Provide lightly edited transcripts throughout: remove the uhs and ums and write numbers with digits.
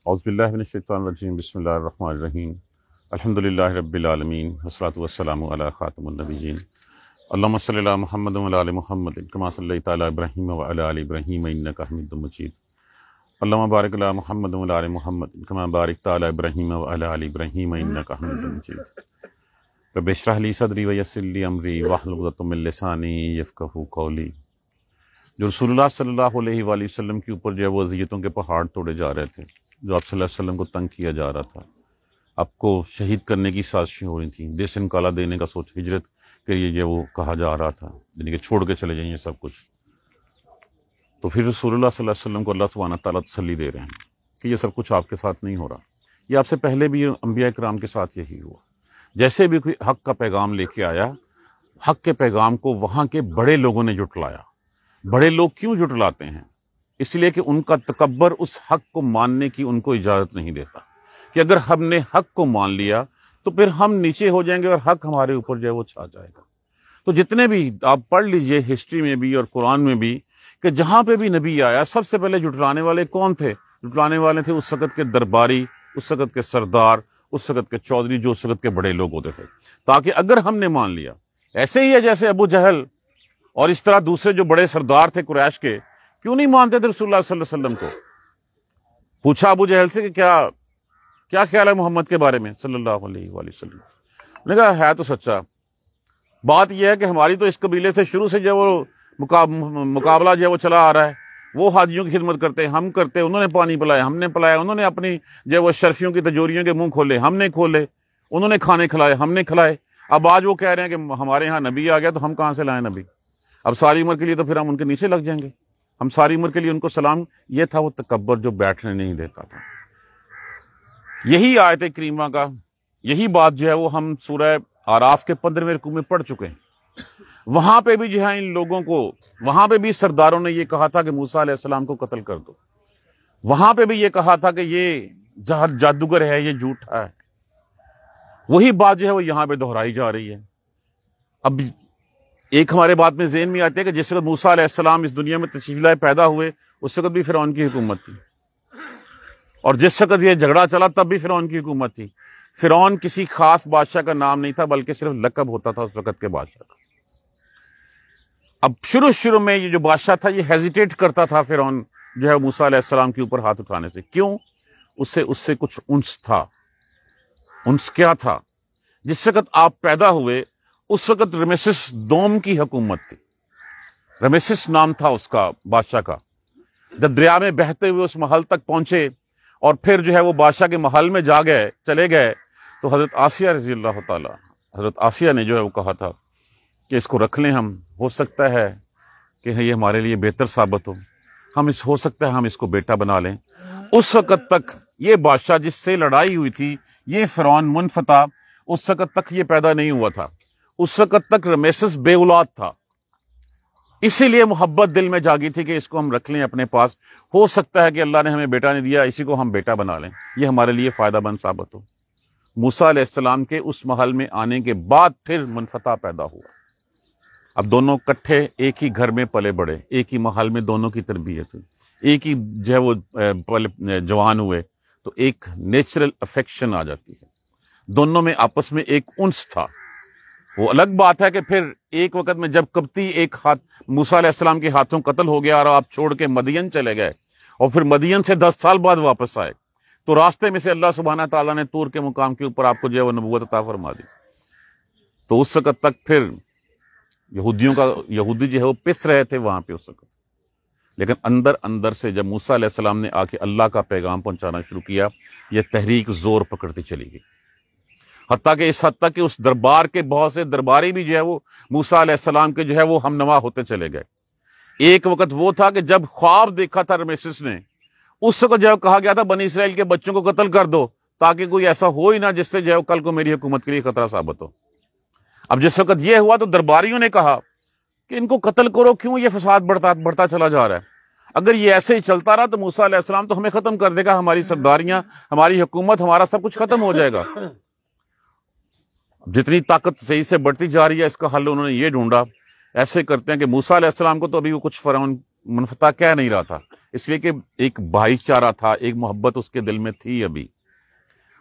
اعوذ باللہ من الشیطان الرجیم بسم اللہ الرحمن الرحیم الحمدللہ رب العالمین والصلاۃ والسلام علی خاتم النبیین اللہم صلی علی محمد وعلی آل محمد کما صلیت علی ابراہیم وعلی آل ابراہیم انک حمید مجید اللہم بارک علی محمد وعلی آل محمد کما بارکت علی ابراہیم وعلی آل ابراہیم انک حمید مجید رب اشرح لی صدری ویسر لی امری واحلل عقدۃ من لسانی یفقہوا قولی۔ جو رسول اللہ صلی اللہ علیہ وآلہ وسلم کے اوپر جو ہے وہ اذیتوں کے پہاڑ توڑے جا رہے تھے، جو آپ صلی اللہ علیہ وسلم کو تنگ کیا جا رہا تھا، آپ کو شہید کرنے کی سازشیں ہو رہی تھیں، دیس انکالا دینے کا سوچ، ہجرت کے لیے جو وہ کہا جا رہا تھا، یعنی کہ چھوڑ کے چلے جائیں یہ سب کچھ، تو پھر رسول اللہ صلی اللہ علیہ وسلم کو اللہ سبحانہ تعالیٰ تسلی دے رہے ہیں کہ یہ سب کچھ آپ کے ساتھ نہیں ہو رہا، یہ آپ سے پہلے بھی انبیاء کرام کے ساتھ یہی ہوا۔ جیسے بھی کوئی حق کا پیغام لے کے آیا، حق کے پیغام کو وہاں کے بڑے لوگوں نے جھٹلایا۔ بڑے لوگ کیوں جھٹلاتے ہیں؟ اس لیے کہ ان کا تکبر اس حق کو ماننے کی ان کو اجازت نہیں دیتا، کہ اگر ہم نے حق کو مان لیا تو پھر ہم نیچے ہو جائیں گے اور حق ہمارے اوپر جو ہے وہ چھا جائے گا۔ تو جتنے بھی آپ پڑھ لیجئے ہسٹری میں بھی اور قرآن میں بھی، کہ جہاں پہ بھی نبی آیا سب سے پہلے جھٹلانے والے کون تھے؟ جھٹلانے والے تھے اس وقت کے درباری، اس وقت کے سردار، اس وقت کے چودھری، جو اس وقت کے بڑے لوگ ہوتے تھے، تاکہ اگر ہم نے مان لیا، ایسے ہی ہے جیسے ابو جہل اور اس طرح دوسرے جو بڑے سردار تھے قریش کے، کیوں نہیں مانتے تھے رسول اللہ صلی اللہ علیہ وسلم کو؟ پوچھا ابو جہل سے کہ کیا خیال ہے محمد کے بارے میں صلی اللہ علیہ وآلہ وسلم؟ نے کہا ہے تو سچا، بات یہ ہے کہ ہماری تو اس قبیلے سے شروع سے جو وہ مقابلہ جو ہے وہ چلا آ رہا ہے، وہ حاجیوں کی خدمت کرتے ہیں، ہم کرتے ہیں، انہوں نے پانی پلایا، ہم نے پلایا، انہوں نے اپنی جو ہے وہ شرفیوں کی تجوریوں کے منہ کھولے، ہم نے کھولے، انہوں نے کھانے کھلائے، ہم نے کھلائے۔ اب آج وہ کہہ رہے ہیں کہ ہمارے ہاں نبی آ گیا تو ہم کہاں سے لائیں نبی؟ اب ساری عمر کے لیے تو پھر ہم ان کے نیچے لگ جائیں گے، ہم ساری عمر کے لیے ان کو سلام۔ یہ تھا وہ تکبر جو بیٹھنے نہیں دیتا تھا۔ یہی آیت کریمہ کا یہی بات جو ہے وہ ہم سورہ اعراف کے 15ویں رکوع میں پڑھ چکے ہیں۔ وہاں پہ بھی جو ہے ان لوگوں کو، وہاں پہ بھی سرداروں نے یہ کہا تھا کہ موسیٰ علیہ السلام کو قتل کر دو، وہاں پہ بھی یہ کہا تھا کہ یہ جادوگر ہے، یہ جھوٹا ہے۔ وہی بات جو ہے وہ یہاں پہ دہرائی جا رہی ہے۔ اب ایک ہمارے بات میں ذہن میں آتی ہے کہ جس وقت موسیٰ علیہ السلام اس دنیا میں تشریف لائے پیدا ہوئے، اس وقت بھی فرعون کی حکومت تھی، اور جس وقت یہ جھگڑا چلا تب بھی فرعون کی حکومت تھی۔ فرعون کسی خاص بادشاہ کا نام نہیں تھا، بلکہ صرف لقب ہوتا تھا اس وقت کے بادشاہ کا۔ اب شروع میں یہ جو بادشاہ تھا یہ ہیزیٹیٹ کرتا تھا، فرعون جو ہے موسیٰ علیہ السلام کے اوپر ہاتھ اٹھانے سے۔ کیوں؟ اس سے کچھ انس تھا۔ انس کیا تھا؟ جس وقت آپ پیدا ہوئے اس وقت رمیسس دوم کی حکومت تھی، رمیسس نام تھا اس کا بادشاہ کا۔ جب دریا میں بہتے ہوئے اس محل تک پہنچے اور پھر جو ہے وہ بادشاہ کے محل میں چلے گئے، تو حضرت آسیہ رضی اللہ تعالی، حضرت آسیہ نے جو ہے وہ کہا تھا کہ اس کو رکھ لیں، ہم ہو سکتا ہے کہ یہ ہمارے لیے بہتر ثابت ہو سکتا ہے ہم اس کو بیٹا بنا لیں۔ اس وقت تک یہ بادشاہ جس سے لڑائی ہوئی تھی، یہ فرعون منفتح، اس وقت تک یہ پیدا نہیں ہوا تھا، اس وقت تک رمیسس بے اولاد تھا۔ اسی لیے محبت دل میں جاگی تھی کہ اس کو ہم رکھ لیں اپنے پاس، ہو سکتا ہے کہ اللہ نے ہمیں بیٹا نہیں دیا، اسی کو ہم بیٹا بنا لیں، یہ ہمارے لیے فائدہ مند ثابت ہو۔ موسیٰ علیہ السلام کے اس محل میں آنے کے بعد پھر منفتح پیدا ہوا۔ اب دونوں کٹھے ایک ہی گھر میں پلے بڑے، ایک ہی محل میں دونوں کی تربیت ہوئی، ایک ہی جو ہے وہ جوان ہوئے، تو ایک نیچرل افیکشن آ جاتی ہے، دونوں میں آپس میں ایک انس تھا۔ وہ الگ بات ہے کہ پھر ایک وقت میں جب قبطی ایک موسیٰ علیہ السلام کے ہاتھوں قتل ہو گیا اور آپ چھوڑ کے مدین چلے گئے، اور پھر مدین سے 10 سال بعد واپس آئے، تو راستے میں سے اللہ سبحانہ تعالیٰ نے طور کے مقام کے اوپر آپ کو جو ہے وہ نبوت عطا فرما دی۔ تو اس وقت تک پھر یہودی جو ہے وہ پس رہے تھے وہاں پہ اس وقت، لیکن اندر سے جب موسیٰ علیہ السلام نے آ کے اللہ کا پیغام پہنچانا شروع کیا، یہ تحریک زور پکڑتی چلی گئی، حتیٰ کہ اس حد تک کہ اس دربار کے بہت سے درباری بھی جو ہے وہ موسیٰ علیہ السلام کے جو ہے وہ ہم نوا ہوتے چلے گئے۔ ایک وقت وہ تھا کہ جب خواب دیکھا تھا رمیسس نے، اس وقت جو ہے کہا گیا تھا بنی اسرائیل کے بچوں کو قتل کر دو، تاکہ کوئی ایسا ہو ہی نہ جس سے جو ہے کل کو میری حکومت کے لیے خطرہ ثابت ہو۔ اب جس وقت یہ ہوا تو درباریوں نے کہا کہ ان کو قتل کرو، کیوں یہ فساد بڑھتا چلا جا رہا ہے؟ اگر یہ ایسے ہی چلتا رہا تو موسیٰ علیہ السلام تو ہمیں ختم کر دے گا، ہماری سرداریاں، ہماری حکومت، ہمارا سب کچھ ختم ہو جائے گا۔ جتنی طاقت صحیح سے بڑھتی جا رہی ہے، اس کا حل انہوں نے یہ ڈھونڈا، ایسے کرتے ہیں کہ موسیٰ علیہ السلام کو تو ابھی وہ کچھ فرعون منفتح کہہ نہیں رہا تھا، اس لیے کہ ایک بھائی چارہ تھا، ایک محبت اس کے دل میں تھی ابھی۔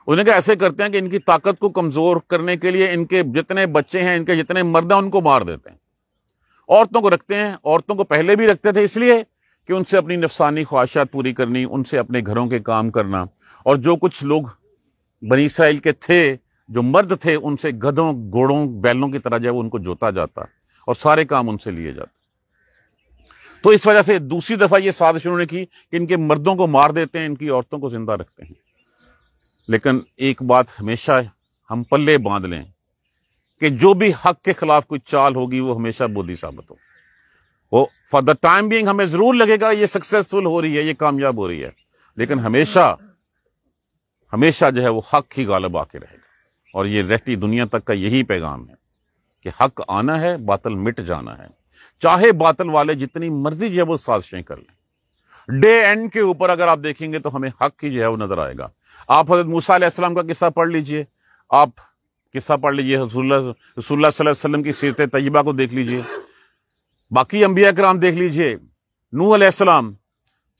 انہوں نے کہا ایسے کرتے ہیں کہ ان کی طاقت کو کمزور کرنے کے لیے ان کے جتنے بچے ہیں، ان کے جتنے مرد ہیں، ان کو مار دیتے ہیں، عورتوں کو رکھتے ہیں۔ عورتوں کو پہلے بھی رکھتے تھے اس لیے کہ ان سے اپنی نفسانی خواہشات پوری کرنی، ان سے اپنے گھروں کے کام کرنا، اور جو کچھ لوگ بنی اسرائیل کے تھے، جو مرد تھے، ان سے گدھوں، گھوڑوں، بیلوں کی طرح جو ہے وہ ان کو جوتا جاتا اور سارے کام ان سے لیے جاتے۔ تو اس وجہ سے دوسری دفعہ یہ سازش انہوں نے کی کہ ان کے مردوں کو مار دیتے ہیں، ان کی عورتوں کو زندہ رکھتے ہیں۔ لیکن ایک بات ہمیشہ ہم پلے باندھ لیں کہ جو بھی حق کے خلاف کوئی چال ہوگی وہ ہمیشہ بودھی ثابت ہو۔ وہ فار دا ٹائم بینگ ہمیں ضرور لگے گا یہ سکسیسفل ہو رہی ہے، یہ کامیاب ہو رہی ہے، لیکن ہمیشہ جو ہے وہ حق ہی غالب آ کے رہے گا۔ اور یہ رہتی دنیا تک کا یہی پیغام ہے کہ حق آنا ہے، باطل مٹ جانا ہے، چاہے باطل والے جتنی مرضی جو ہے وہ سازشیں کر لیں۔ ڈے اینڈ کے اوپر اگر آپ دیکھیں گے تو ہمیں حق ہی جو ہے وہ نظر آئے گا۔ آپ حضرت موسیٰ علیہ السلام کا قصہ پڑھ لیجئے، آپ قصہ پڑھ لیجئے، رسول اللہ صلی اللہ علیہ وسلم کی سیرت طیبہ کو دیکھ لیجئے، باقی انبیاء کرام دیکھ لیجئے۔ نوح علیہ السلام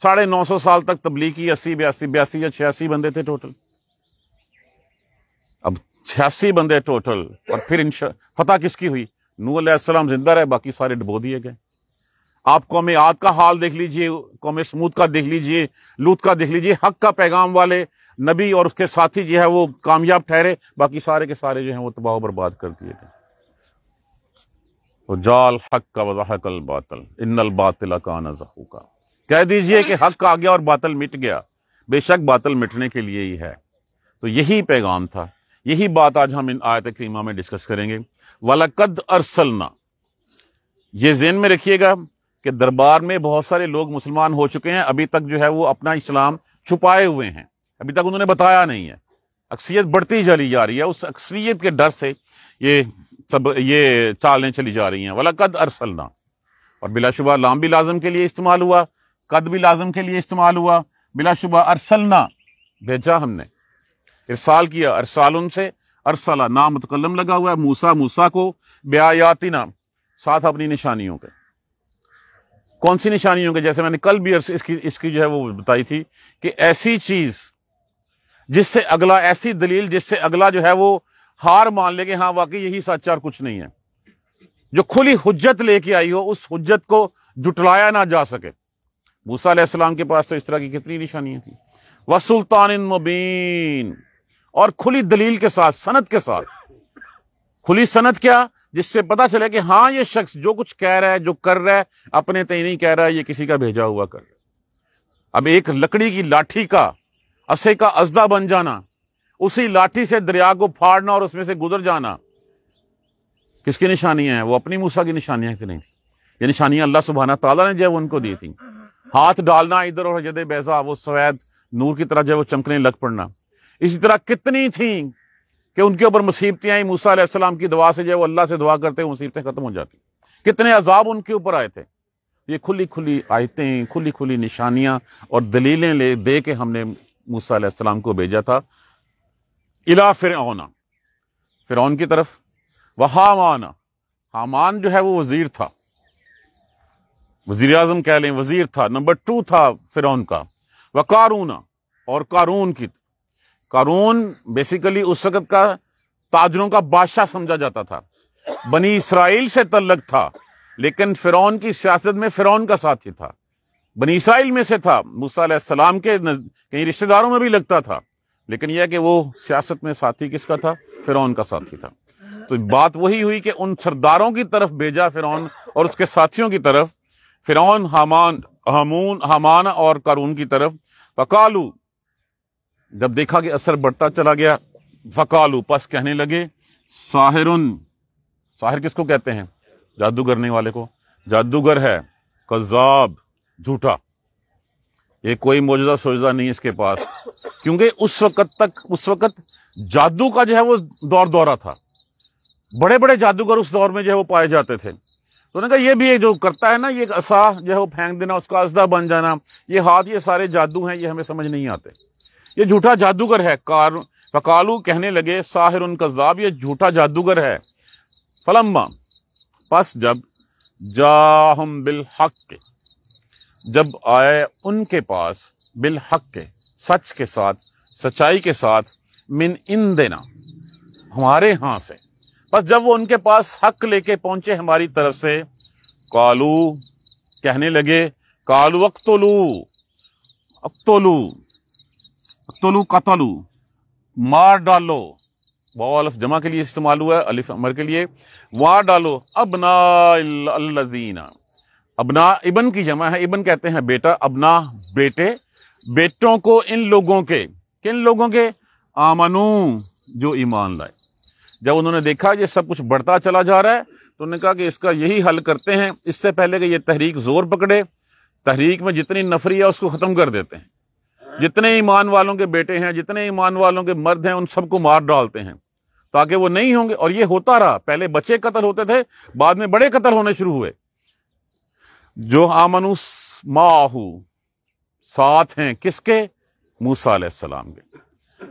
950 سال تک تبلیغ کی، 82 یا 86 بندے تھے ٹوٹل، اب 86 بندے ٹوٹل، اور پھر فتح کس کی ہوئی؟ نوح علیہ السلام زندہ رہے، باقی سارے ڈبو دیے گئے۔ آپ قوم عاد کا حال دیکھ لیجئے، قوم سمود کا دیکھ لیجئے، لوط کا دیکھ لیجئے، حق کا پیغام والے نبی اور اس کے ساتھی جو ہے وہ کامیاب ٹھہرے، باقی سارے کے سارے جو ہیں وہ تباہ و برباد کر دیے گئے۔ وَجَاءَ الْحَقَّ وَزَهَقَ الْبَاطِلُ إِنَّ الْبَاطِلَ كَانَ زَهُوقًا، کہہ دیجئے کہ حق آ گیا اور باطل مٹ گیا، بے شک باطل مٹنے کے لیے ہی ہے۔ تو یہی پیغام تھا، یہی بات آج ہم ان آیت کریمہ میں ڈسکس کریں گے۔ وَلَقَدْ أَرْسَلْنَا، یہ ذہن میں رکھیے گا کہ دربار میں بہت سارے لوگ مسلمان ہو چکے ہیں، ابھی تک جو ہے وہ اپنا اسلام چھپائے ہوئے ہیں، ابھی تک انہوں نے بتایا نہیں ہے، اکثریت بڑھتی چلی جا رہی ہے، اس اکثریت کے ڈر سے یہ چالیں چلی جا رہی ہیں۔ وَلَقَدْ أَرْسَلْنَا، اور بلا شبہ لام بھی لازم کے لیے استعمال ہوا، قد بھی لازم کے لیے استعمال ہوا، بلا شبہ ارسلنا، بھیجا ہم نے، ارسال کیا، ارسالن سے ارسلہ، نام متکلم لگا ہوا ہے، موسیٰ کو بیایاتنا، ساتھ اپنی نشانیوں کے۔ کون سی نشانیوں کے؟ جیسے میں نے کل بھی اس کی جو ہے وہ بتائی تھی کہ ایسی چیز جس سے اگلا، ایسی دلیل جس سے اگلا جو ہے وہ ہار مان لے کہ ہاں واقعی یہی سچ اور کچھ نہیں ہے، جو کھلی حجت لے کے آئی ہو، اس حجت کو جٹلایا نہ جا سکے۔ موسیٰ علیہ السلام کے پاس تو اس طرح کی کتنی نشانیاں تھیں۔ وَسُلْطَانٍ مُبِينٍ، اور کھلی دلیل کے ساتھ، سند کے ساتھ، کھلی سند کیا؟ جس سے پتا چلے کہ ہاں یہ شخص جو کچھ کہہ رہا ہے، جو کر رہا ہے، اپنے تے نہیں کہہ رہا ہے، یہ کسی کا بھیجا ہوا کر رہا ہے۔ اب ایک لکڑی کی لاٹھی کا عصے کا ازدہ بن جانا، اسی لاٹھی سے دریا کو پھاڑنا اور اس میں سے گزر جانا، کس کی نشانیاں ہیں؟ وہ اپنی موسیٰ کی نشانیاں کی نہیں تھی، یہ نشانیاں اللہ سبحانہ تعالیٰ نے جو ہے وہ ان کو دی تھی۔ ہاتھ ڈالنا ادھر اور جد بیضا، وہ سوید نور کی طرح جو ہے وہ چمکنے لگ پڑنا۔ اسی طرح کتنی تھیں کہ ان کے اوپر مصیبتیں آئیں، موسیٰ علیہ السلام کی دعا سے جو ہے وہ اللہ سے دعا کرتے وہ مصیبتیں ختم ہو جاتی۔ کتنے عذاب ان کے اوپر آئے تھے۔ یہ کھلی کھلی آیتیں، کھلی کھلی نشانیاں اور دلیلیں دے کے ہم نے موسیٰ علیہ السلام کو بھیجا تھا الی فرعون، فرعون کی طرف، وہامان، حامان جو ہے وہ وزیر تھا، وزیر اعظم کہہ لیں، وزیر تھا، نمبر 2 تھا فرعون کا، وقارون، اور قارون کی، قارون بیسیکلی اس وقت کا تاجروں کا بادشاہ سمجھا جاتا تھا، بنی اسرائیل سے تعلق تھا، لیکن فرعون کی سیاست میں فرعون کا ساتھی تھا، بنی اسرائیل میں سے تھا، موسیٰ علیہ السلام کے کئی رشتہ داروں میں بھی لگتا تھا، لیکن یہ کہ وہ سیاست میں ساتھی کس کا تھا؟ فرعون کا ساتھی تھا۔ تو بات وہی ہوئی کہ ان سرداروں کی طرف بھیجا فرعون اور اس کے ساتھیوں کی طرف، فرعون، حامان اور قارون کی طرف۔ فقالو، جب دیکھا کہ اثر بڑھتا چلا گیا، فقالو، پس کہنے لگے، ساحرن، ساحر کس کو کہتے ہیں؟ جادو کرنے والے کو، جادوگر ہے، کذاب، جھوٹا، یہ کوئی معجزہ سوجزہ نہیں اس کے پاس، کیونکہ اس وقت جادو کا جو ہے وہ دورہ تھا، بڑے بڑے جادوگر اس دور میں جو ہے وہ پائے جاتے تھے۔ تو انہوں نے کہا یہ بھی جو کرتا ہے نا، یہ عصا جو ہے وہ پھینک دینا، اس کا ازدہ بن جانا، یہ ہاتھ، یہ سارے جادو ہیں، یہ ہمیں سمجھ نہیں آتے، یہ جھوٹا جادوگر ہے۔ فقالو، کہنے لگے، ساحر کذاب، یہ جھوٹا جادوگر ہے۔ فلما، پس جب، جاہم بالحق، جب آئے ان کے پاس بالحق کے سچ کے ساتھ سچائی کے ساتھ من عندنا ہمارے ہاں سے، بس جب وہ ان کے پاس حق لے کے پہنچے ہماری طرف سے، قالو کہنے لگے، قالو اقتلو اقتلو اقتلو قتلو مار ڈالو، واو الف جمع کے لیے استعمال ہوا ہے، الف امر کے لیے، مار ڈالو ابنا الذین، ابنا ابن کی جمع ہے، ابن کہتے ہیں بیٹا، ابنا بیٹے، بیٹوں کو ان لوگوں کے، کن لوگوں کے؟ آمنو جو ایمان لائے۔ جب انہوں نے دیکھا یہ سب کچھ بڑھتا چلا جا رہا ہے تو انہوں نے کہا کہ اس کا یہی حل کرتے ہیں، اس سے پہلے کہ یہ تحریک زور پکڑے، تحریک میں جتنی نفری ہے اس کو ختم کر دیتے ہیں، جتنے ایمان والوں کے بیٹے ہیں، جتنے ایمان والوں کے مرد ہیں، ان سب کو مار ڈالتے ہیں تاکہ وہ نہیں ہوں گے۔ اور یہ ہوتا رہا، پہلے بچے قتل ہوتے تھے، بعد میں بڑے قتل ہونے شروع ہوئے۔ جو آمنو ماہو ساتھ ہیں کس کے؟ موسیٰ علیہ السلام کے۔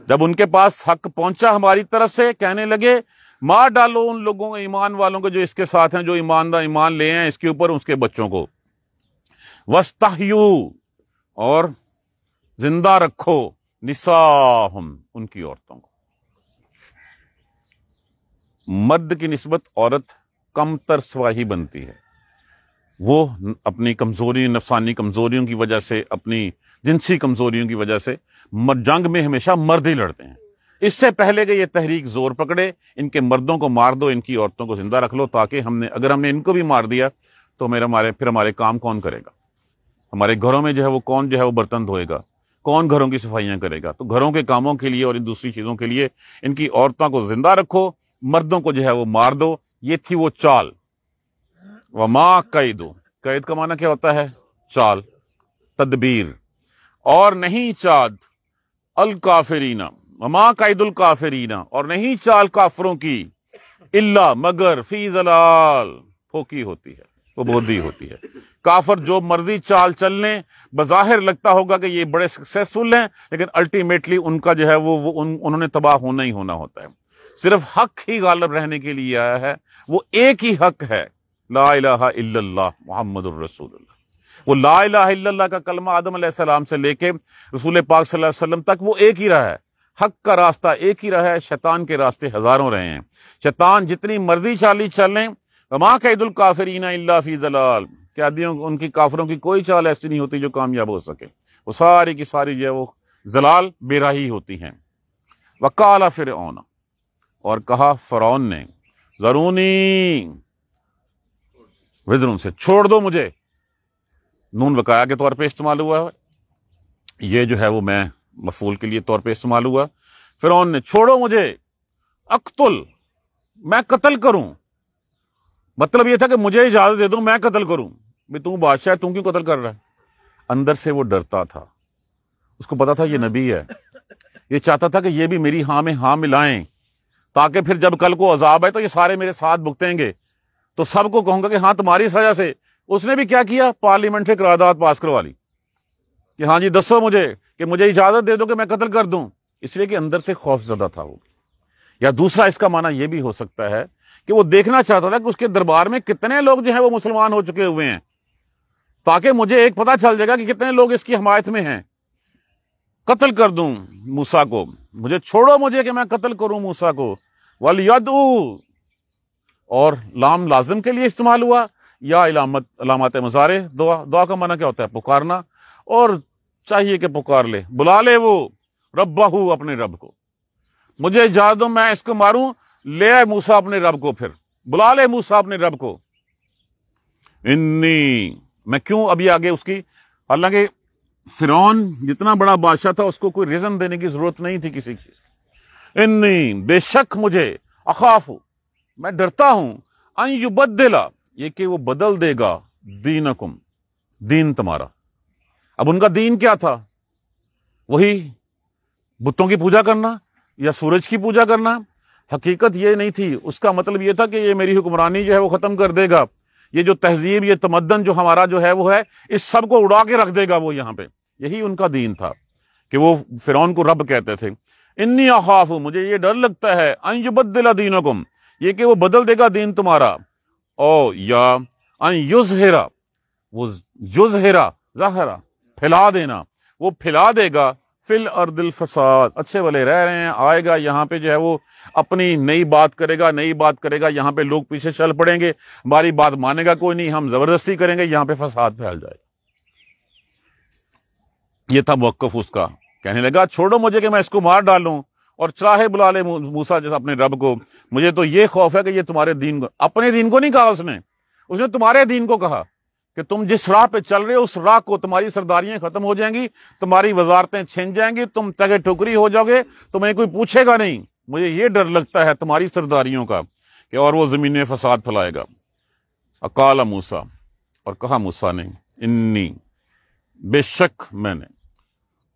جب ان کے پاس حق پہنچا ہماری طرف سے، کہنے لگے مار ڈالو ان لوگوں ایمان والوں کو جو اس کے ساتھ ہیں، جو ایمان لے ہیں اس کے اوپر، اس کے بچوں کو، وَاسْتَحْيُوا اور زندہ رکھو، نساءہم ان کی عورتوں کو۔ مرد کی نسبت عورت کم تر سواہی بنتی ہے، وہ اپنی کمزوری، نفسانی کمزوریوں کی وجہ سے، اپنی جنسی کمزوریوں کی وجہ سے جنگ میں ہمیشہ مرد ہی لڑتے ہیں۔ اس سے پہلے کہ یہ تحریک زور پکڑے، ان کے مردوں کو مار دو، ان کی عورتوں کو زندہ رکھ لو، تاکہ اگر ہم نے ان کو بھی مار دیا تو پھر ہمارے کام کون کرے گا؟ ہمارے گھروں میں جو ہے وہ کون جو ہے وہ برتن دھوئے گا؟ کون گھروں کی صفائیاں کرے گا؟ تو گھروں کے کاموں کے لیے اور ان دوسری چیزوں کے لیے ان کی عورتوں کو زندہ رکھو، مردوں کو جو ہے وہ مار دو۔ یہ تھی وہ چال۔ وما قیدو، قید کا معنی کیا ہوتا ہے؟ چال، تدبیر۔ اور نہیں چال الکافرین، وما قید الکافرین، اور نہیں چال کافروں کی، الا مگر فی ضلال، پھوکی ہوتی ہے، وہ بودھی ہوتی ہے۔ کافر جو مرضی چال چل لیں، بظاہر لگتا ہوگا کہ یہ بڑے سکسیسفل ہیں، لیکن الٹیمیٹلی ان کا جو ہے انہوں نے تباہ ہونا ہی ہونا ہوتا ہے۔ صرف حق ہی غالب رہنے کے لیے آیا ہے، وہ ایک ہی حق ہے، لا الہ الا اللہ محمد الرسول اللہ۔ وہ لا الہ الا اللہ کا کلمہ آدم علیہ السلام سے لے کے رسول پاک صلی اللہ علیہ وسلم تک وہ ایک ہی رہا ہے، حق کا راستہ ایک ہی رہا ہے، شیطان کے راستے ہزاروں رہے ہیں۔ شیطان جتنی مرضی چالی چلیں، وما قید الکافرین الا فی ضلال، قیدیوں ان کی کافروں کی کوئی چال ایسی نہیں ہوتی جو کامیاب ہو سکے، وہ ساری کی ساری جو ہے وہ ضلال بے راہی ہوتی ہیں۔ وقال فرعون، اور کہا فرعون نے، ذرونی، وزرون سے چھوڑ دو مجھے، نون وقایا کے طور پہ استعمال ہوا ہے، یہ جو ہے وہ میں مفعول کے لیے طور پہ استعمال ہوا۔ فرعون نے چھوڑو مجھے، اقتل، میں قتل کروں، مطلب یہ تھا کہ مجھے اجازت دے دو میں قتل کروں۔ بھی تو بادشاہ ہے، تم کیوں قتل کر رہا ہے؟ اندر سے وہ ڈرتا تھا، اس کو پتا تھا یہ نبی ہے، یہ چاہتا تھا کہ یہ بھی میری ہاں میں ہاں ملائیں، تاکہ پھر جب کل کو عذاب ہے تو یہ سارے میرے ساتھ بھگتیں گے، تو سب کو کہوں گا کہ ہاں تمہاری سزا سے۔ اس نے بھی کیا کیا؟ پارلیمنٹ سے قرارداد پاس کروا لی کہ ہاں جی دسو مجھے کہ مجھے اجازت دے دو کہ میں قتل کر دوں، اس لیے کہ اندر سے خوف زدہ تھا وہ۔ یا دوسرا اس کا معنی یہ بھی ہو سکتا ہے کہ وہ دیکھنا چاہتا تھا کہ اس کے دربار میں کتنے لوگ جو ہیں وہ مسلمان ہو چکے ہوئے ہیں، تاکہ مجھے ایک پتہ چل جائے گا کہ کتنے لوگ اس کی حمایت میں ہیں، قتل کر دوں موسیٰ کو، مجھے چھوڑو مجھے کہ میں قتل کروں موسیٰ کو۔ وَلْيَدْعُوا، اور لام لازم کے لیے استعمال ہوا، یا علامات مضارع، دعا کا معنی کیا ہوتا ہے؟ پکارنا، اور چاہیے کہ پکار لے، بلا لے وہ ربہ، اپنے رب کو، مجھے اجازت دو میں اس کو ماروں، لے آئے موسیٰ اپنے رب کو، پھر بلا لے موسیٰ اپنے رب کو۔ انی، میں کیوں ابھی آگے اس کی، حالانکہ فرعون جتنا بڑا بادشاہ تھا اس کو کوئی ریزن دینے کی ضرورت نہیں تھی کسی کی۔ انی، بے شک مجھے، اخاف، میں ڈرتا ہوں، ان یبدل، یہ کہ وہ بدل دے گا، دینکم، دین تمہارا۔ اب ان کا دین کیا تھا؟ وہی بتوں کی پوجا کرنا یا سورج کی پوجا کرنا؟ حقیقت یہ نہیں تھی، اس کا مطلب یہ تھا کہ یہ میری حکمرانی جو ہے وہ ختم کر دے گا، یہ جو تہذیب، یہ تمدن جو ہمارا جو ہے وہ ہے، اس سب کو اڑا کے رکھ دے گا وہ یہاں پہ۔ یہی ان کا دین تھا کہ وہ فرعون کو رب کہتے تھے۔ انی اخاف، مجھے یہ ڈر لگتا ہے، ان یبدل دینکم، یہ کہ وہ بدل دے گا دین تمہارا، او یا ان یظہرا، وہ یظہرا ظاہرہ پھیلا دینا، وہ پھیلا دے گا فی الارض الفساد، اچھے والے رہ رہے ہیں، آئے گا یہاں پہ جو ہے وہ اپنی نئی بات کرے گا، یہاں پہ لوگ پیچھے چل پڑیں گے، ہماری بات مانے گا کوئی نہیں، ہم زبردستی کریں گے، یہاں پہ فساد پھیل جائے گا۔ یہ تھا موقف اس کا، کہنے لگا چھوڑو مجھے کہ میں اس کو مار ڈالوں اور چراہے بلا لے موسیٰ جیسا اپنے رب کو، مجھے تو یہ خوف ہے کہ یہ تمہارے دین کو، اپنے دین کو نہیں کہا اس نے تمہارے دین کو کہا کہ تم جس راہ پہ چل رہے ہو اس راہ کو، تمہاری سرداریاں ختم ہو جائیں گی، تمہاری وزارتیں چھن جائیں گی، تم ٹگے ٹھکری ہو جاؤ گے، تمہیں کوئی پوچھے گا نہیں، مجھے یہ ڈر لگتا ہے تمہاری سرداریوں کا کہ اور وہ زمین میں فساد پھیلائے گا۔ اقال موسیٰ، اور کہا موسیٰ نے، انی، بے شک میں نے،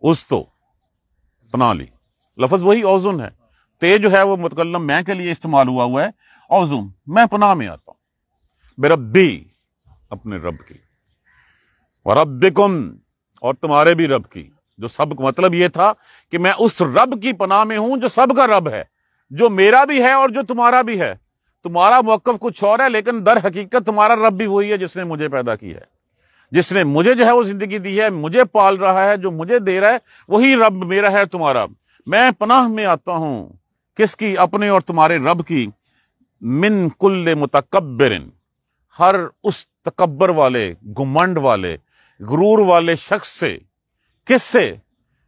اس تو پناہ لی، لفظ وہی اوزن ہے، تے جو ہے وہ متکلم میں کے لیے استعمال ہوا ہے، اوزن میں پناہ میں آتا ہوں، بے ربی، اپنے رب کی، وربکم، اور تمہارے بھی رب کی، جو سب کا مطلب یہ تھا کہ میں اس رب کی پناہ میں ہوں جو سب کا رب ہے، جو میرا بھی ہے اور جو تمہارا بھی ہے۔ تمہارا موقف کچھ اور ہے، لیکن در حقیقت تمہارا رب بھی وہی ہے جس نے مجھے پیدا کی ہے، جس نے مجھے جو ہے وہ زندگی دی ہے، مجھے پال رہا ہے، جو مجھے دے رہا ہے، وہی رب میرا ہے تمہارا۔ میں پناہ میں آتا ہوں کس کی؟ اپنے اور تمہارے رب کی، من کل متکبر، ہر اس تکبر والے، گمنڈ والے، غرور والے شخص سے۔ کس سے؟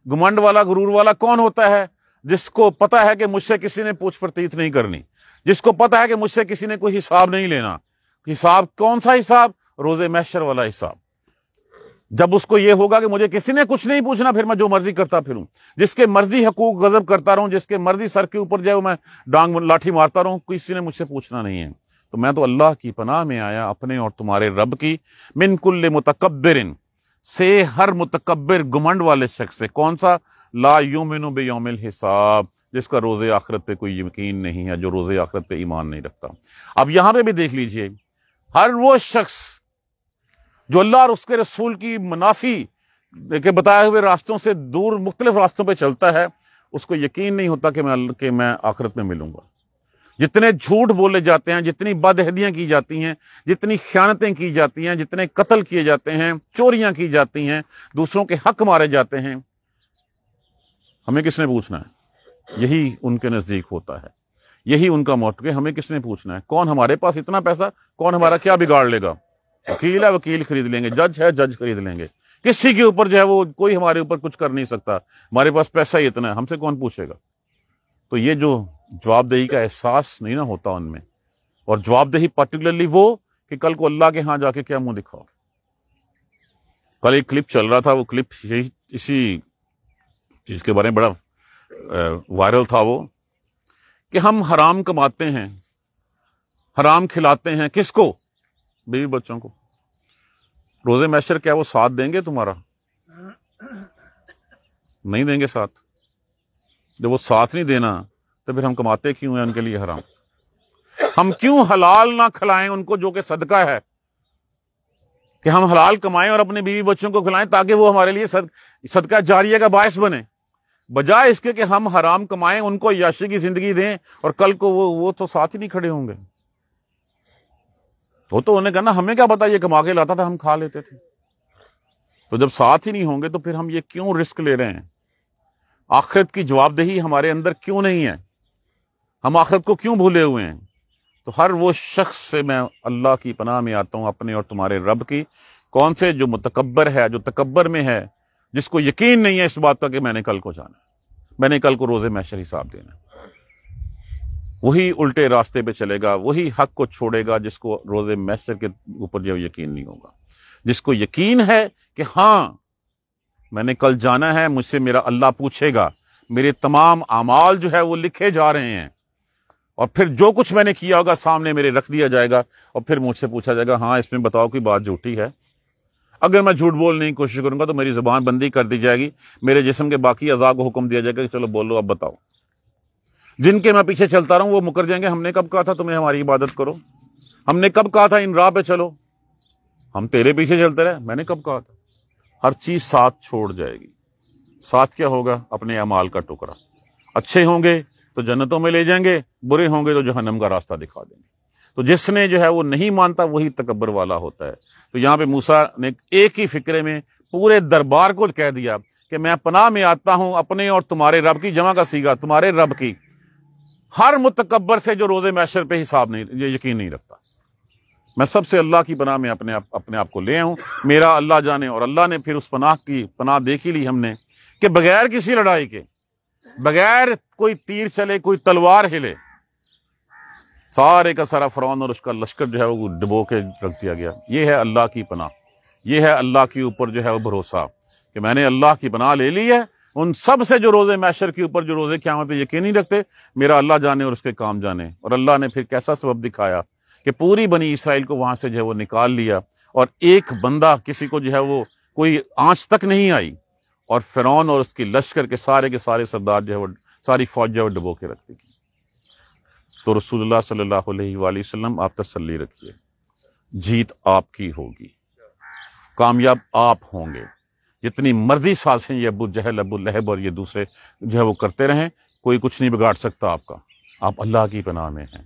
گمنڈ والا، غرور والا کون ہوتا ہے؟ جس کو پتا ہے کہ مجھ سے کسی نے پوچھ پرتیت نہیں کرنی، جس کو پتا ہے کہ مجھ سے کسی نے کوئی حساب نہیں لینا۔ حساب کون سا حساب؟ روز محشر والا حساب۔ جب اس کو یہ ہوگا کہ مجھے کسی نے کچھ نہیں پوچھنا، پھر میں جو مرضی کرتا پھروں، جس کے مرضی حقوق غضب کرتا رہوں، جس کے مرضی سر کے اوپر جائے میں ڈانگ لاٹھی مارتا رہوں، کسی نے مجھ سے پوچھنا نہیں ہے۔ تو میں تو اللہ کی پناہ میں آیا، اپنے اور تمہارے رب کی، من کل متکبر، سے ہر متکبر گمنڈ والے شخص سے۔ کون سا؟ لا یؤمن بیوم الحساب، جس کا روز آخرت پہ کوئی یقین نہیں ہے، جو روز آخرت پہ ایمان نہیں رکھتا۔ اب یہاں پہ بھی دیکھ لیجئے، ہر وہ شخص جو اللہ اور اس کے رسول کی منافی کے بتائے ہوئے راستوں سے دور مختلف راستوں پہ چلتا ہے، اس کو یقین نہیں ہوتا کہ میں آخرت میں ملوں گا۔ جتنے جھوٹ بولے جاتے ہیں، جتنی بدعہدیاں کی جاتی ہیں، جتنی خیانتیں کی جاتی ہیں، جتنے قتل کیے جاتے ہیں، چوریاں کی جاتی ہیں، دوسروں کے حق مارے جاتے ہیں، ہمیں کس نے پوچھنا ہے؟ یہی ان کے نزدیک ہوتا ہے، یہی ان کا موقف ہے، ہمیں کس نے پوچھنا ہے؟ کون ہمارے پاس اتنا پیسہ، کون ہمارا کیا بگاڑ لے گا؟ وکیل ہے، وکیل خرید لیں گے، جج ہے، جج خرید لیں گے، کسی کے اوپر جو ہے وہ کوئی ہمارے اوپر کچھ کر نہیں سکتا، ہمارے پاس پیسہ ہی اتنا ہے، ہم سے کون پوچھے گا؟ تو یہ جو جواب دہی کا احساس نہیں نہ ہوتا ان میں، اور جواب دہی پرٹیکولرلی وہ کہ کل کو اللہ کے ہاں جا کے کیا منہ دکھاؤ۔ کل ایک کلپ چل رہا تھا، وہ کلپ اسی چیز کے بارے میں بڑا وائرل تھا، وہ کہ ہم حرام کماتے ہیں، حرام کھلاتے ہیں، کس کو؟ بیوی بچوں کو۔ روز محشر کیا وہ ساتھ دیں گے تمہارا؟ نہیں دیں گے ساتھ۔ جب وہ ساتھ نہیں دینا تو پھر ہم کماتے کیوں ہیں ان کے لیے حرام؟ ہم کیوں حلال نہ کھلائیں ان کو جو کہ صدقہ ہے، کہ ہم حلال کمائیں اور اپنے بیوی بچوں کو کھلائیں تاکہ وہ ہمارے لیے صدقہ جاریہ کا باعث بنے، بجائے اس کے کہ ہم حرام کمائیں، ان کو عیاشی کی زندگی دیں، اور کل کو وہ تو ساتھ ہی نہیں کھڑے ہوں گے۔ وہ تو انہیں کہنا ہمیں کیا پتا، یہ کما کے لاتا تھا، ہم کھا لیتے تھے۔ تو جب ساتھ ہی نہیں ہوں گے تو پھر ہم یہ کیوں رسک لے رہے ہیں؟ آخرت کی جواب دہی ہمارے اندر کیوں نہیں ہے؟ ہم آخرت کو کیوں بھولے ہوئے ہیں؟ تو ہر وہ شخص سے میں اللہ کی پناہ میں آتا ہوں، اپنے اور تمہارے رب کی۔ کون سے؟ جو متکبر ہے، جو تکبر میں ہے، جس کو یقین نہیں ہے اس بات کا کہ میں نے کل کو جانا ہے، میں نے کل کو روز محشر حساب دینا ہے۔ وہی الٹے راستے پہ چلے گا، وہی حق کو چھوڑے گا جس کو روز محشر کے اوپر جو یقین نہیں ہوگا۔ جس کو یقین ہے کہ ہاں میں نے کل جانا ہے، مجھ سے میرا اللہ پوچھے گا، میرے تمام اعمال جو ہے وہ لکھے جا رہے ہیں، اور پھر جو کچھ میں نے کیا ہوگا سامنے میرے رکھ دیا جائے گا، اور پھر مجھ سے پوچھا جائے گا ہاں اس میں بتاؤ کوئی بات جھوٹی ہے۔ اگر میں جھوٹ بولنے کی کوشش کروں گا تو میری زبان بندی کر دی جائے گی، میرے جسم کے باقی اعضاء کو حکم دیا جائے گا کہ چلو بولو، اب بتاؤ۔ جن کے میں پیچھے چلتا رہوں وہ مکر جائیں گے، ہم نے کب کہا تھا تمہیں ہماری عبادت کرو؟ ہم نے کب کہا تھا ان راہ پہ چلو؟ ہم تیرے پیچھے چلتے رہے، میں نے کب کہا تھا؟ ہر چیز ساتھ چھوڑ جائے گی۔ ساتھ کیا ہوگا؟ اپنے اعمال کا ٹکڑا۔ اچھے ہوں گے تو جنتوں میں لے جائیں گے، برے ہوں گے تو جہنم کا راستہ دکھا دیں گے۔ تو جس نے جو ہے وہ نہیں مانتا وہی تکبر والا ہوتا ہے۔ تو یہاں پہ موسیٰ نے ایک ہی فکرے میں پورے دربار کو کہہ دیا کہ میں پناہ میں آتا ہوں اپنے اور تمہارے رب کی، جمع کا صیغہ تمہارے رب کی، ہر متکبر سے جو روز محشر پہ حساب نہیں، یہ یقین نہیں رکھتا۔ میں سب سے اللہ کی پناہ میں اپنے آپ کو لے ہوں، میرا اللہ جانے۔ اور اللہ نے پھر اس پناہ دیکھ ہی لی ہم نے کہ بغیر کسی لڑائی کے، بغیر کوئی تیر چلے، کوئی تلوار ہلے، سارے کا سارا فرعون اور اس کا لشکر جو ہے وہ ڈبو کے رکھ دیا گیا۔ یہ ہے اللہ کی پناہ، یہ ہے اللہ کے اوپر جو ہے وہ بھروسہ کہ میں نے اللہ کی پناہ لے لی ہے۔ ان سب سے جو روزے محشر کے اوپر، جو روزے قیامت پہ یقین نہیں رکھتے، میرا اللہ جانے اور اس کے کام جانے۔ اور اللہ نے پھر کیسا سبب دکھایا کہ پوری بنی اسرائیل کو وہاں سے جو ہے وہ نکال لیا، اور ایک بندہ کسی کو جو ہے وہ کوئی آنچ تک نہیں آئی، اور فرعون اور اس کی لشکر کے سارے سردار جو ہے وہ ساری فوج جو ہے وہ ڈبو کے رکھ دی گئی۔ تو رسول اللہ صلی اللہ علیہ وآلہ وسلم آپ تسلی رکھیے، جیت آپ کی ہوگی، کامیاب آپ ہوں گے۔ جتنی مرضی سازیں یہ ابو جہل، ابو لہب اور یہ دوسرے جو ہے وہ کرتے رہیں، کوئی کچھ نہیں بگاڑ سکتا آپ کا، آپ اللہ کی پناہ میں ہیں۔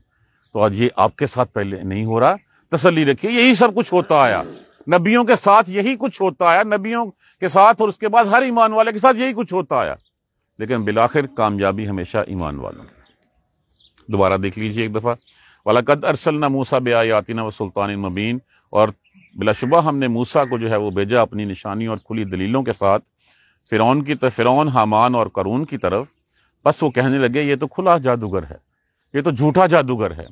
تو آج یہ آپ کے ساتھ پہلے نہیں ہو رہا، تسلی رکھیے، یہی سب کچھ ہوتا آیا، نبیوں کے ساتھ یہی کچھ ہوتا آیا، نبیوں کے ساتھ اور اس کے بعد ہر ایمان والے کے ساتھ یہی کچھ ہوتا آیا، لیکن بالآخر کامیابی ہمیشہ ایمان والوں کی۔ دوبارہ دیکھ لیجئے ایک دفعہ، وَلَقَدْ أَرْسَلْنَا مُوسَىٰ بِآيَاتِنَا وَسُلْطَانٍ مُّبِينٍ، اور بلا شبہ ہم نے موسیٰ کو جو ہے وہ بھیجا اپنی نشانیوں اور کھلی دلیلوں کے ساتھ فرعون، حامان اور قارون کی طرف۔ بس وہ کہنے لگے یہ تو کھلا جادوگر ہے، یہ تو جھوٹا جادوگر ہے۔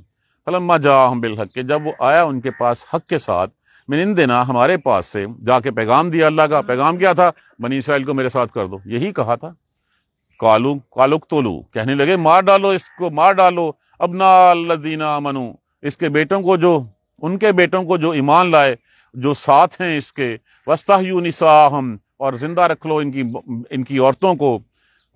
فلما جاءہم بالحق، کہ جب وہ آیا ان کے پاس حق کے ساتھ، من عندنا، ہمارے پاس سے، جا کے پیغام دیا اللہ کا۔ پیغام کیا تھا؟ بنی اسرائیل کو میرے ساتھ کر دو، یہی کہا تھا۔ قالوا اقتلوا، کہنے لگے مار ڈالو اس کو، مار ڈالو ابناء الذین آمنوا، اس کے بیٹوں کو، جو ان کے بیٹوں کو جو ایمان لائے، جو ساتھ ہیں اس کے، واستحیوا نساءہم، اور زندہ رکھ لو ان کی عورتوں کو،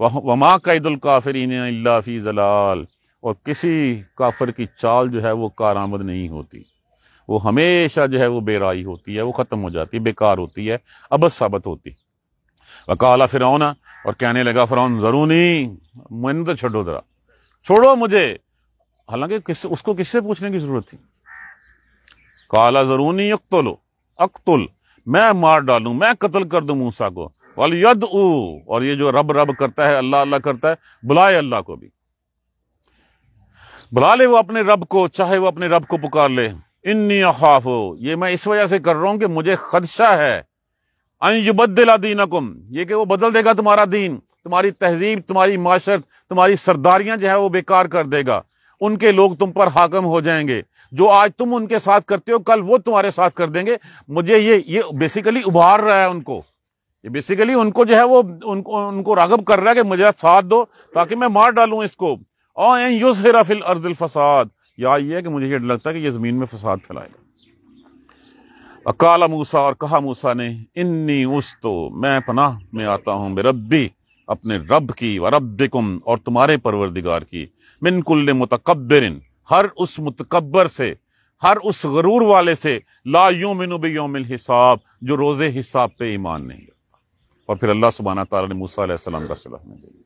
وما کید الکافرین الا فی ضلال، اور کسی کافر کی چال جو ہے وہ کارآمد نہیں ہوتی، وہ ہمیشہ جو ہے وہ بے رائی ہوتی ہے، وہ ختم ہو جاتی ہے، بیکار ہوتی ہے، عبث ثابت ہوتی۔ وقال فرعون، اور کہنے لگا فرعون، ذرونی، میں تو چھوڑو، ذرا چھوڑو مجھے، حالانکہ اس کو کس سے پوچھنے کی ضرورت تھی؟ قال ذرونی اقتل، میں مار ڈالوں، میں قتل کر دوں موسیٰ کو، وَلْيَدْعُ، اور یہ جو رب کرتا ہے، اللہ اللہ کرتا ہے، بلائے اللہ کو بھی، بلا لے وہ اپنے رب کو، چاہے وہ اپنے رب کو پکار لے۔ انی اخاف، یہ میں اس وجہ سے کر رہا ہوں کہ مجھے خدشہ ہے، ان یبدل دینکم، یہ کہ وہ بدل دے گا تمہارا دین، تمہاری تہذیب، تمہاری معاشرت، تمہاری سرداریاں جو ہے وہ بیکار کر دے گا، ان کے لوگ تم پر حاکم ہو جائیں گے، جو آج تم ان کے ساتھ کرتے ہو کل وہ تمہارے ساتھ کر دیں گے۔ مجھے یہ بیسیکلی ابھار رہا ہے ان کو، یہ بیسیکلی ان کو جو ہے وہ ان کو راغب کر رہا ہے کہ مجھے ساتھ دو تاکہ میں مار ڈالوں اس کو، اور یظہر فی الارض الفساد، یا یہ ہے کہ مجھے یہ لگتا ہے کہ یہ زمین میں فساد پھیلائے گا۔ وقال موسیٰ، اور کہا موسیٰ نے، انی استو، میں پناہ میں آتا ہوں، بربی، اپنے رب کی، وربکم، اور تمہارے پروردگار کی، من کل متکبر، ہر اس متکبر سے، ہر اس غرور والے سے، لا یؤمن بیوم الحساب، جو روز حساب پہ ایمان نہیں رکھتا۔ اور پھر اللہ سبحانہ تعالیٰ نے موسیٰ علیہ السلام کا صلح میں دے دیا۔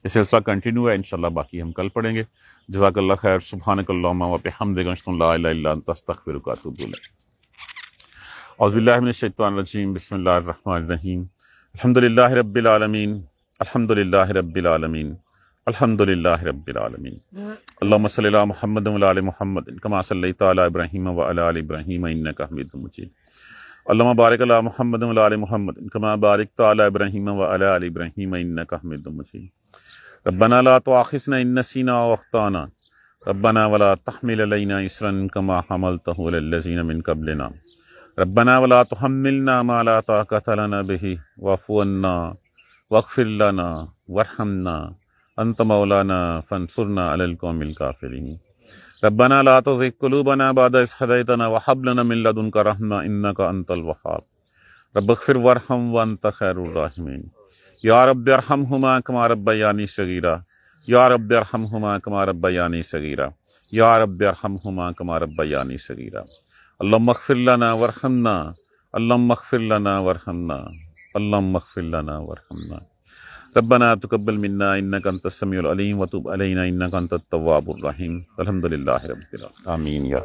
یہ سلسلہ کنٹینیو ہے، انشاءاللہ باقی ہم کل پڑھیں گے۔ جزاک اللہ خیر، سبحانک اللہم وبحمدک، اشہد ان لا الہ الا انت، استغفرک واتوب الیک۔ اعوذ باللہ من الشیطان الرجیم، بسم اللہ الرحمن الرحیم، الحمدللہ رب العالمین، الحمدللہ رب العالمین، الحمدللہ رب العالمین۔ اللہم صلی علی محمد وعلی آل محمد کما صلیت علی ابراہیم وعلی آل ابراہیم انک حمید مجید۔ اللہم بارک علی محمد وعلی آل محمد کما بارکت علی ابراہیم وعلی آل ابراہیم انک حمید مجید۔ ربنا لا تؤاخذنا ان نسینا او اخطانا، ربنا ولا تحمل علینا اصرا کما حملته علی الذین من قبلنا، ربنا ولا تحملنا ما لا طاقۃ لنا به واعف عنا واغفر لنا وارحمنا انت مولانا فانصرنا علی القوم الکافرین۔ ربنا لا تزغ قلوبنا بعد إذ هديتنا وهب لنا من لدنك رحمة إنك أنت الوهاب، رب اغفر وارحم وأنت خير الراحمين، یا رب ارحمهما كما ربياني صغيرا، یا رب ارحمهما كما ربياني صغيرا، یا رب ارحمهما كما ربياني صغيرا۔ اللهم اغفر لنا وارحمنا، اللهم اغفر لنا وارحمنا، اللهم اغفر لنا وارحمنا۔ ربنا تقبل منا انك انت السميع العليم وتب علينا انك انت التواب الرحيم، الحمد لله رب العالمين، آمين یا